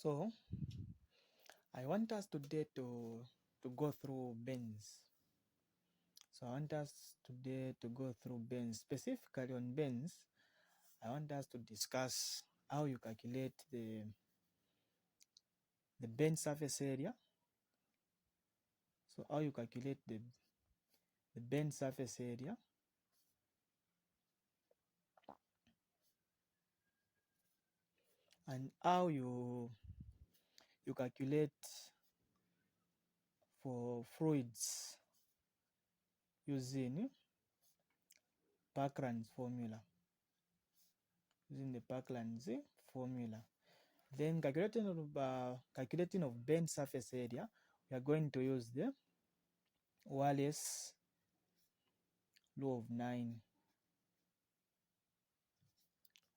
So I want us today to go through bends. So I want us today to go through bends. Specifically on bends, I want us to discuss how you calculate the bend surface area. So how you calculate the bend surface area, and how you calculate for fluids using Parkland's formula. Using the Parkland's formula. Then calculating of bend surface area, we are going to use the Wallace law of 9.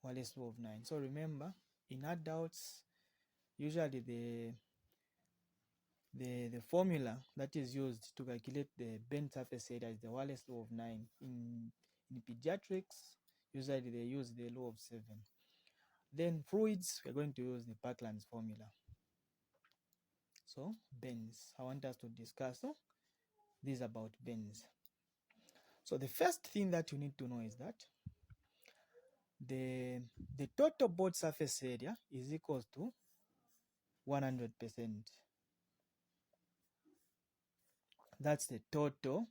Wallace law of 9. So remember, in adults, usually the formula that is used to calculate the bend surface area is the Wallace law of 9. In pediatrics, usually they use the law of 7. Then fluids, we're going to use the Parkland's formula. So bends, I want us to discuss this about bends. So the first thing that you need to know is that the total board surface area is equal to 100%. That's the total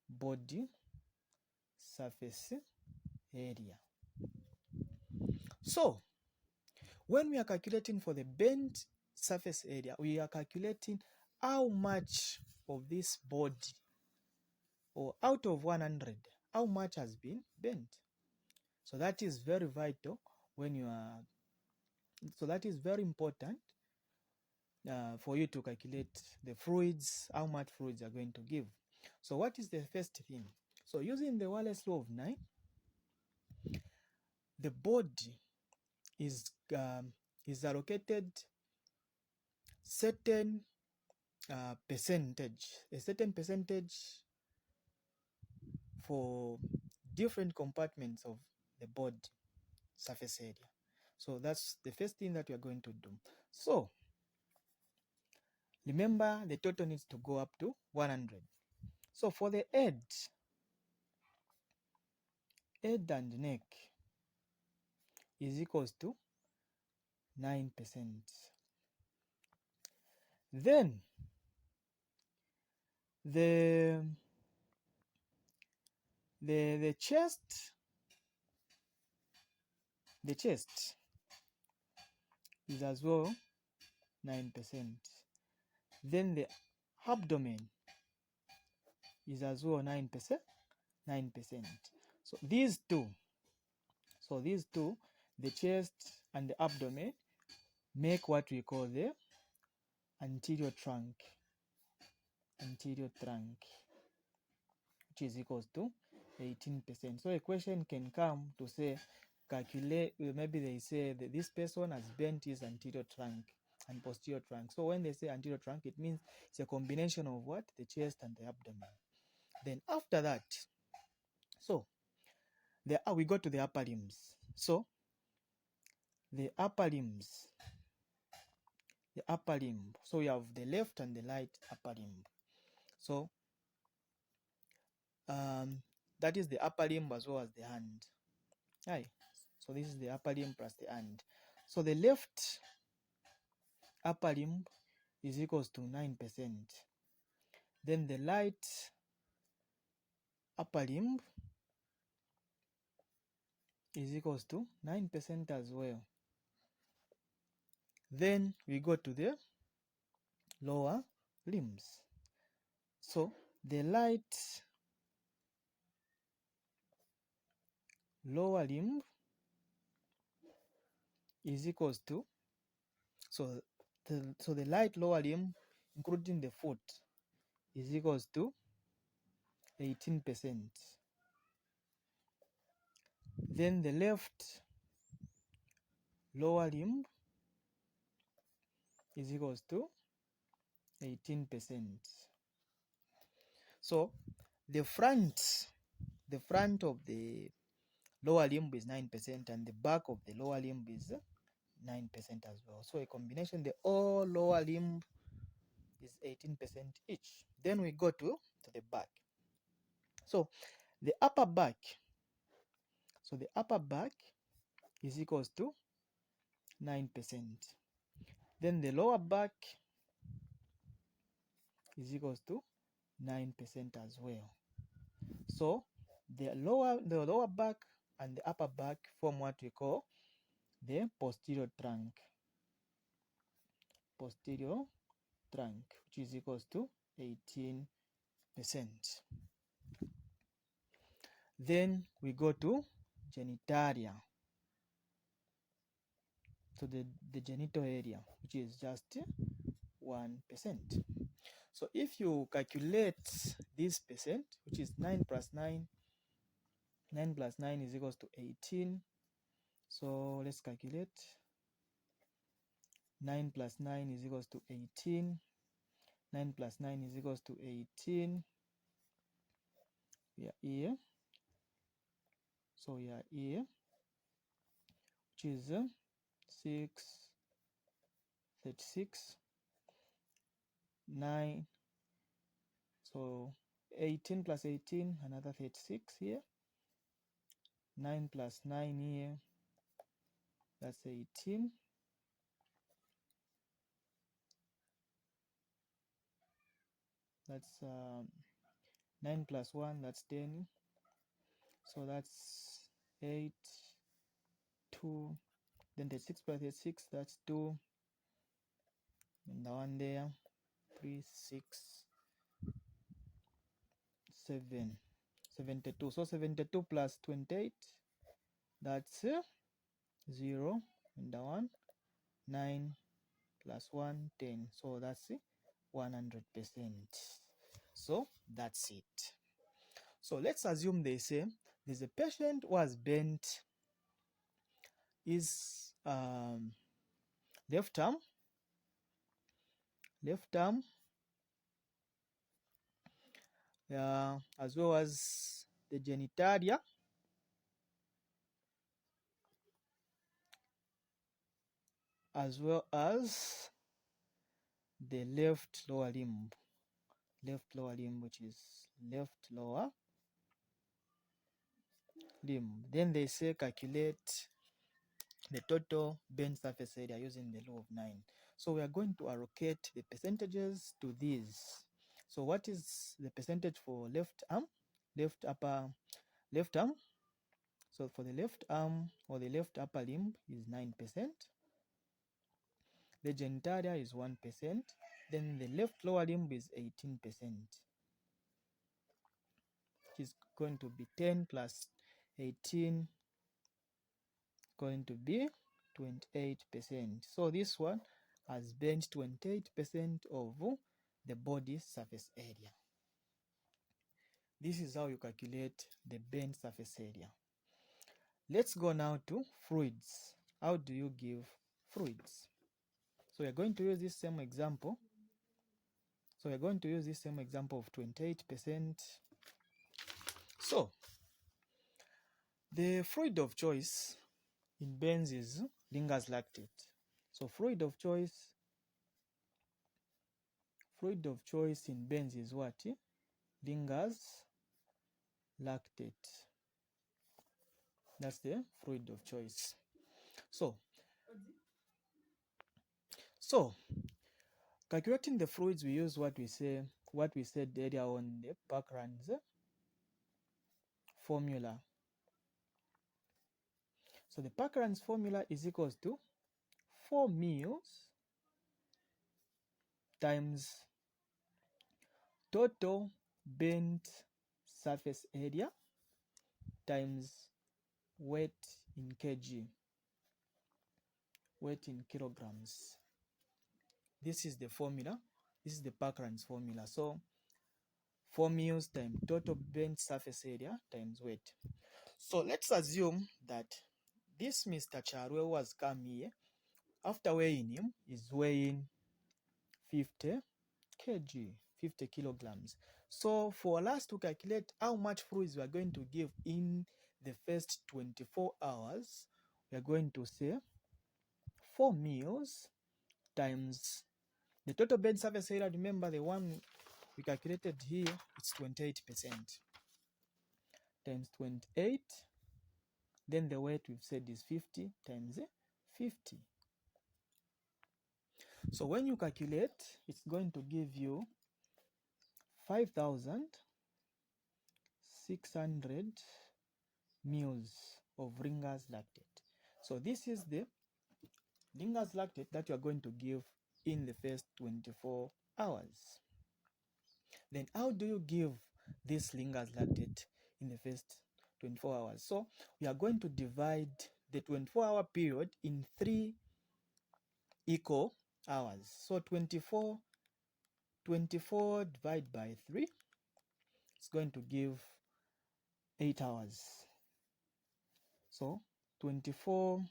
body surface area. So when we are calculating for the bend surface area, we are calculating how much of this body, or out of 100, how much has been bent. So that is very vital when you are, so that is very important for you to calculate the fluids, how much fluids are going to give. So what is the first thing? So using the Wallace law of 9, the body is allocated certain percentage, a certain percentage for different compartments of the body surface area. So that's the first thing that we are going to do. So remember, the total needs to go up to 100. So for the head and neck is equals to 9%. Then the chest is as well 9%. Then the abdomen is as well 9%. So these two, the chest and the abdomen, make what we call the anterior trunk, which is equals to 18%. So a question can come to say, calculate, maybe they say that this person has bent his anterior trunk and posterior trunk. So when they say anterior trunk, it means it's a combination of what? The chest and the abdomen. Then after that, so we go to the upper limbs. So the upper limb. So we have the left and the right upper limb. So that is the upper limb as well as the hand. Right. So this is the upper limb plus the hand. So the left upper limb is equals to 9%. Then the right upper limb is equals to 9% as well. Then we go to the lower limbs. So the right lower limb is equals to, so the right lower limb, including the foot, is equals to 18%. Then the left lower limb is equals to 18%. So the front of the lower limb is 9% and the back of the lower limb is 9% as well. So a combination, the all lower limb is 18% each. Then we go to the back. So the upper back, is equals to 9%. Then the lower back is equals to 9% as well. So the lower back and the upper back form what we call the posterior trunk, which is equals to 18%. Then we go to genitalia, so the genital area, which is just 1%. So if you calculate this percent, which is 9 plus 9, 9 plus 9 is equals to 18. So let's calculate. 9 plus 9 is equals to 18. 9 plus 9 is equals to 18. We are here. So we are here, which is 6, 36, 9. So 18 plus 18, another 36 here. 9 plus 9 here, that's 18. That's 9 plus 1, that's 10. So that's 8, 2. Then the 6 plus 6, that's 2. And the one there, 3, 6, 7, 72. So 72 plus 28, that's 0. And the one, 9 plus 1, 10. So that's 100%. So that's it. So let's assume they say there's a patient who has bent his left arm, as well as the genitalia, as well as the left lower limb, which is left lower limb. Then they say calculate the total bent surface area using the law of 9. So we are going to allocate the percentages to these. So what is the percentage for left arm? Left arm. So for the left arm or the left upper limb is 9%. The genitalia is 1%. Then the left lower limb is 18%, which is going to be 10 plus 18, going to be 28%. So this one has bent 28% of the body surface area. This is how you calculate the bent surface area. Let's go now to fluids. How do you give fluids? So we're going to use this same example. So we're going to use this same example of 28%. So the fluid of choice in bends is Linger's lactate. So fluid of choice in bends is what? Linger's lactate. That's the fluid of choice. So calculating the fluids, we use what we said earlier on, the Parkland's formula. So the Parkland's formula is equals to 4 mils times total bent surface area times weight in kg, weight in kilograms. This is the formula. This is the Parkland's formula. So 4 mils times total bent surface area times weight. So let's assume that this Mr. Charwe who has come here, after weighing him, is weighing 50 kg, 50 kilograms. So for us to calculate how much fluids we are going to give in the first 24 hours, we are going to say 4 meals times the total bed surface area. Remember the one we calculated here, it's 28%, times 28, then the weight we've said is 50 times 50. So when you calculate, it's going to give you 5,600 mils of Ringer's lactate. So this is the Ringer's lactate that you are going to give in the first 24 hours. Then how do you give this Ringer's lactate in the first 24 hours? So we are going to divide the 24-hour period in 3 equal hours. So 24 divided by 3, it's going to give 8 hours. So 24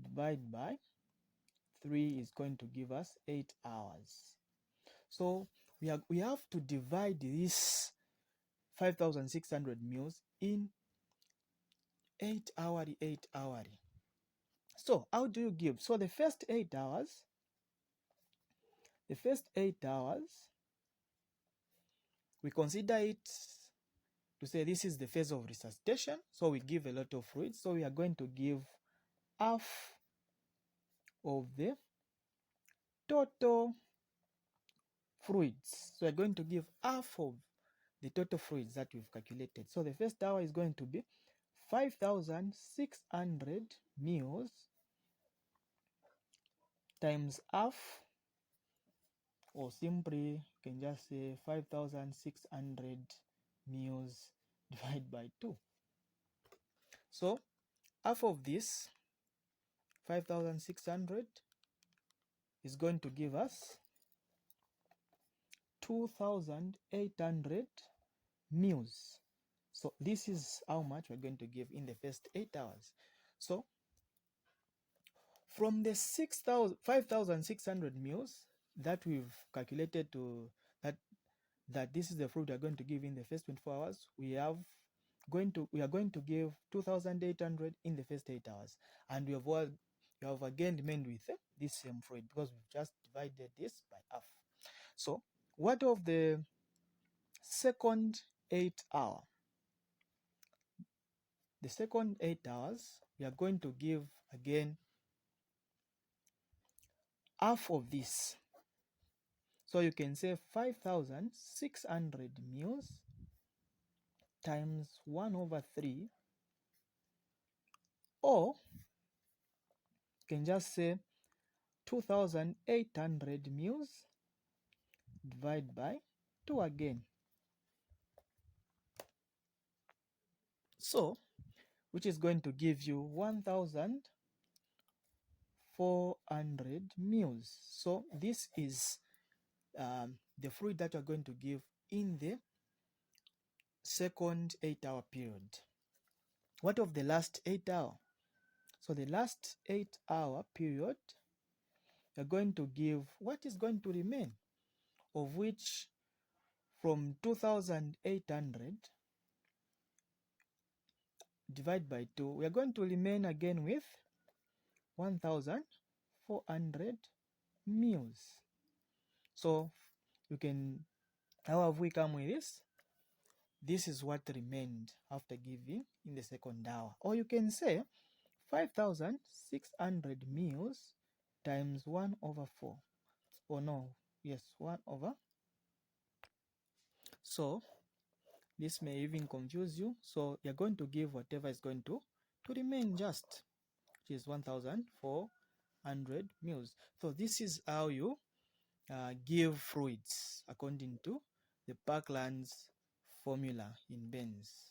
divided by 3 is going to give us 8 hours. So we have to divide this 5,600 mils in 8 hourly. So how do you give? So the first 8 hours, we consider it to say this is the phase of resuscitation. So we give a lot of fluids. So we are going to give half of the total fluids. So we're going to give half of the total fluids that we've calculated. So the first hour is going to be 5,600 mils times half, or simply you can just say 5,600 mils divided by 2. So half of this 5,600 is going to give us 2,800 mils. So this is how much we're going to give in the first 8 hours. So from the 5,600 mils that we've calculated to that this is the fluid we are going to give in the first 24 hours, we are going to give 2,800 in the first 8 hours, and we have again remained with this same fluid because we've just divided this by half. So what of the second 8 hour? The second 8 hours, we are going to give again half of this. So you can say 5,600 mils times 1/3, or you can just say 2,800 mils divided by 2 again. So which is going to give you 1,400 mils. So this is the fluid that you're going to give in the second 8 hour period. What of the last 8 hour? So the last 8 hour period, you're going to give what is going to remain, of which from 2,800 divided by 2, we are going to remain again with 1,400 mils. So you can, how have we come with this? This is what remained after giving in the second hour. Or you can say 5,600 mils times 1/4. Or no, yes, 1/. So this may even confuse you. So you're going to give whatever is going to remain just, which is 1,400 mils. So this is how you give fluids according to the Parkland's formula in Benz.